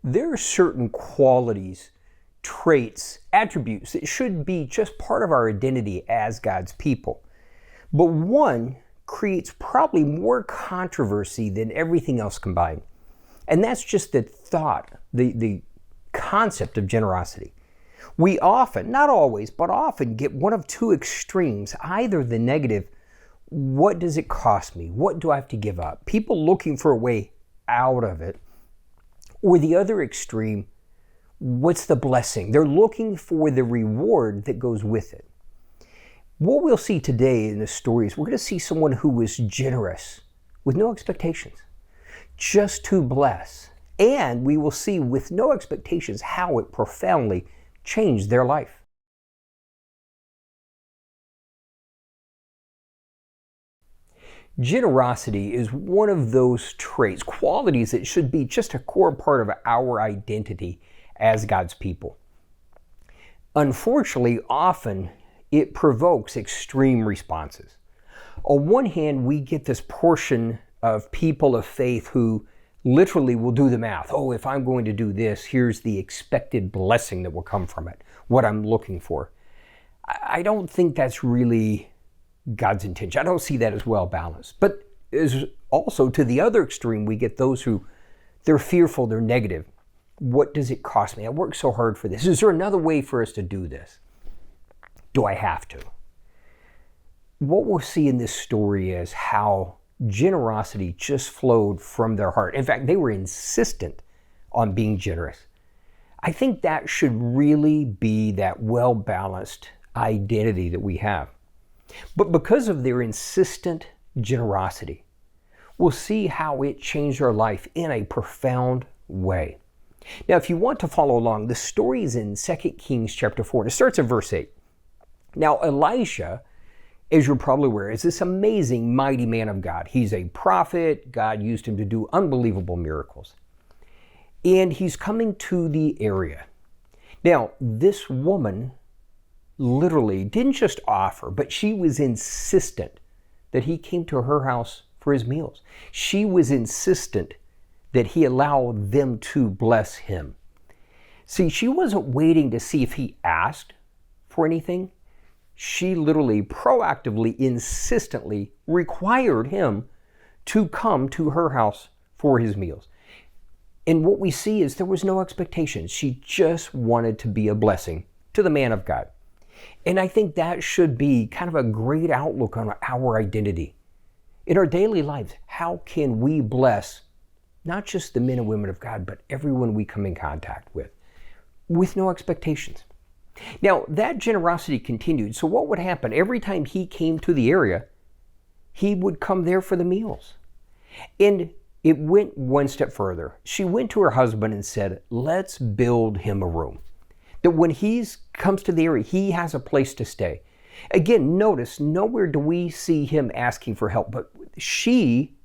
There are certain qualities, traits, attributes that should be just part of our identity as God's people. But one creates probably more controversy than everything else combined. And that's just the thought, the concept of generosity. We often, not always, but often get one of two extremes, either the negative, what does it cost me? What do I have to give up? People looking for a way out of it. Or the other extreme, what's the blessing? They're looking for the reward that goes with it. What we'll see today in this story is we're going to see someone who was generous with no expectations, just to bless. And we will see with no expectations how it profoundly changed their life. Generosity is one of those traits, qualities that should be just a core part of our identity as God's people. Unfortunately, often it provokes extreme responses. On one hand, we get this portion of people of faith who literally will do the math. Oh, if I'm going to do this, here's the expected blessing that will come from it, what I'm looking for. I don't think that's really God's intention. I don't see that as well balanced. But is also to the other extreme, we get those who they're fearful, they're negative. What does it cost me? I worked so hard for this. Is there another way for us to do this? Do I have to? What we'll see in this story is how generosity just flowed from their heart. In fact, they were insistent on being generous. I think that should really be that well-balanced identity that we have. But because of their insistent generosity, we'll see how it changed their life in a profound way. Now, if you want to follow along, the story is in 2 Kings chapter 4. And it starts in verse 8. Now, Elisha, as you're probably aware, is this amazing, mighty man of God. He's a prophet. God used him to do unbelievable miracles. And he's coming to the area. Now, this woman literally didn't just offer, but she was insistent that he came to her house for his meals. She was insistent that he allow them to bless him. See, she wasn't waiting to see if he asked for anything. She literally, proactively, insistently required him to come to her house for his meals. And what we see is there was no expectation. She just wanted to be a blessing to the man of God. And I think that should be kind of a great outlook on our identity. In our daily lives, how can we bless not just the men and women of God, but everyone we come in contact with no expectations? Now, that generosity continued. So what would happen? Every time he came to the area, he would come there for the meals. And it went one step further. She went to her husband and said, let's build him a room. That when he comes to the area, he has a place to stay. Again, notice, nowhere do we see him asking for help, but she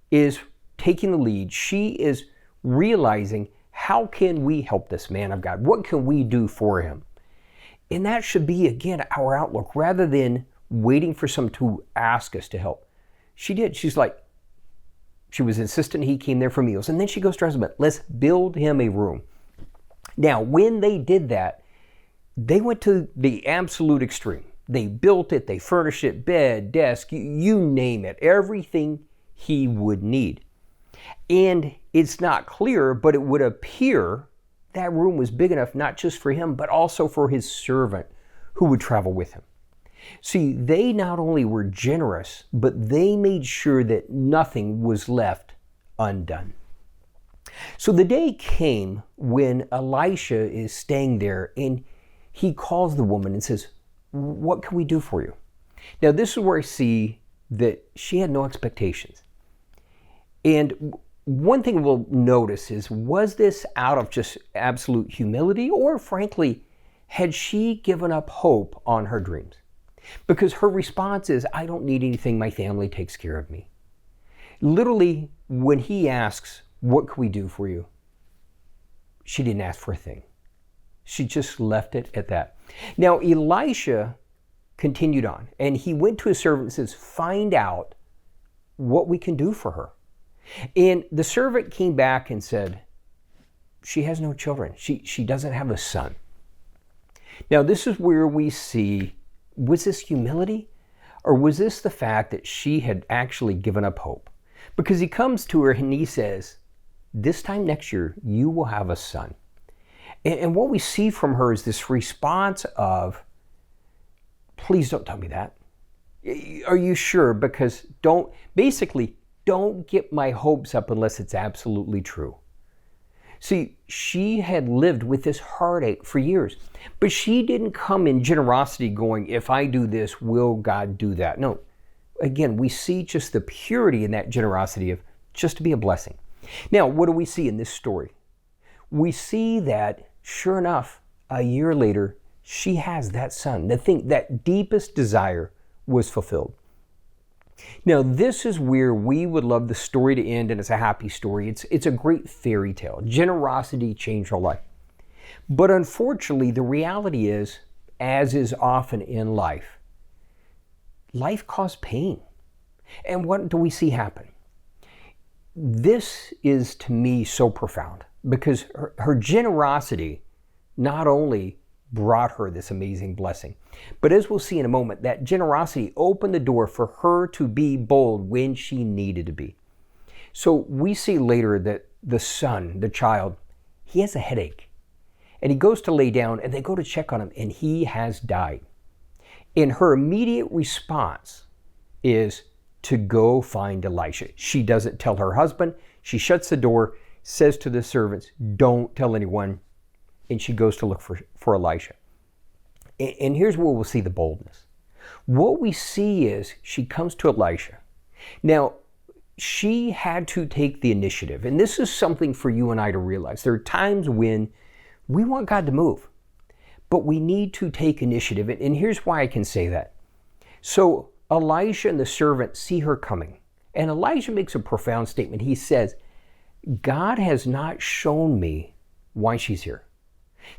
is taking the lead. She is realizing, how can we help this man of God? What can we do for him? And that should be, again, our outlook, rather than waiting for someone to ask us to help. She did. She was insistent he came there for meals. And then she goes to her husband, let's build him a room. Now, when they did that, they went to the absolute extreme. They built it, they furnished it, bed, desk, you name it, everything he would need. And it's not clear, but it would appear that room was big enough not just for him, but also for his servant who would travel with him. See, they not only were generous, but they made sure that nothing was left undone. So the day came when Elisha is staying there and he calls the woman and says, what can we do for you? Now, this is where I see that she had no expectations. And one thing we'll notice is, was this out of just absolute humility, or frankly, had she given up hope on her dreams? Because her response is, I don't need anything, my family takes care of me. Literally, when he asks, what can we do for you? She didn't ask for a thing. She just left it at that. Now, Elisha continued on, and he went to his servant and says, find out what we can do for her. And the servant came back and said, she has no children. She doesn't have a son. Now, this is where we see, was this humility? Or was this the fact that she had actually given up hope? Because he comes to her and he says, this time next year, you will have a son. And what we see from her is this response of, please don't tell me that. Are you sure? Because don't get my hopes up unless it's absolutely true. See, she had lived with this heartache for years, but she didn't come in generosity going, if I do this, will God do that? No. Again, we see just the purity in that generosity of just to be a blessing. Now, what do we see in this story? We see that, sure enough, a year later, she has that son. That deepest desire was fulfilled. Now, this is where we would love the story to end, and it's a happy story. It's a great fairy tale. Generosity changed her life. But unfortunately, the reality is, as is often in life caused pain. And what do we see happen? This is, to me, so profound, because her generosity not only brought her this amazing blessing, but as we'll see in a moment, that generosity opened the door for her to be bold when she needed to be. So we see later that the son, the child, he has a headache, and he goes to lay down, and they go to check on him, and he has died. And her immediate response is to go find Elisha. She doesn't tell her husband. She shuts the door, says to the servants, don't tell anyone. And she goes to look for Elisha. And here's where we'll see the boldness. What we see is she comes to Elisha. Now, she had to take the initiative. And this is something for you and I to realize. There are times when we want God to move, but we need to take initiative. And here's why I can say that. So Elisha and the servant see her coming. And Elisha makes a profound statement. He says, God has not shown me why she's here.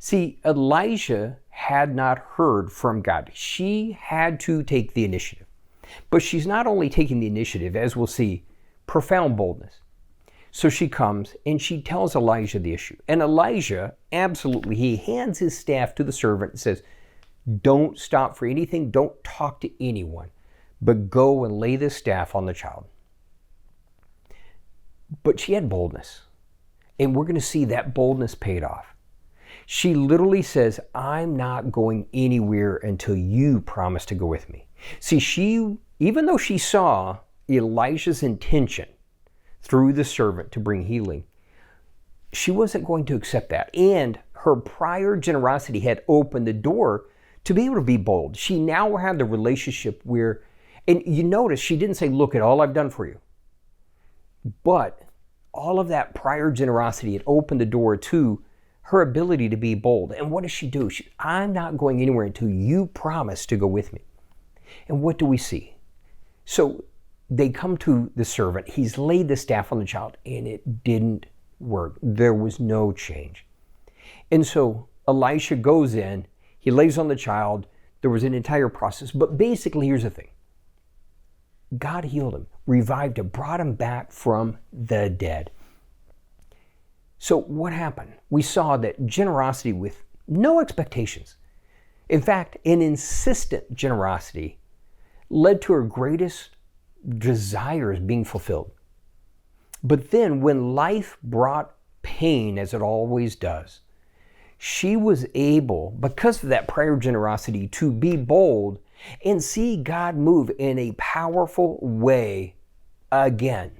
See, Elisha had not heard from God. She had to take the initiative. But she's not only taking the initiative, as we'll see, profound boldness. So she comes and she tells Elijah the issue. And Elijah, absolutely, he hands his staff to the servant and says, don't stop for anything, don't talk to anyone, but go and lay this staff on the child. But she had boldness. And we're going to see that boldness paid off. She literally says, I'm not going anywhere until you promise to go with me. See, even though she saw Elijah's intention through the servant to bring healing, she wasn't going to accept that. And her prior generosity had opened the door to be able to be bold. She now had the relationship where, and you notice she didn't say, look at all I've done for you. But all of that prior generosity had opened the door to her ability to be bold. And what does she do? I'm not going anywhere until you promise to go with me. And what do we see? So they come to the servant. He's laid the staff on the child, and it didn't work. There was no change. And so Elisha goes in, he lays on the child. There was an entire process. But basically, here's the thing. God healed him, revived him, brought him back from the dead. So what happened? We saw that generosity with no expectations. In fact, an insistent generosity led to her greatest desires being fulfilled. But then when life brought pain, as it always does, she was able, because of that prior generosity, to be bold and see God move in a powerful way again.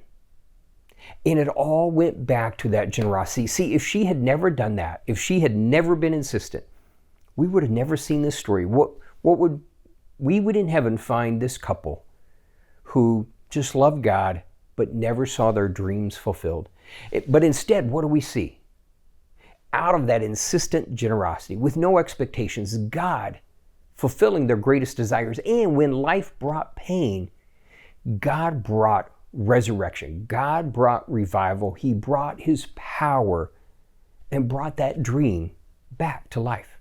And it all went back to that generosity. See, if she had never done that, if she had never been insistent, we would have never seen this story. We would in heaven find this couple who just loved God but never saw their dreams fulfilled. But instead, what do we see? Out of that insistent generosity, with no expectations, God fulfilling their greatest desires. And when life brought pain, God brought resurrection. God brought revival. He brought his power and brought that dream back to life.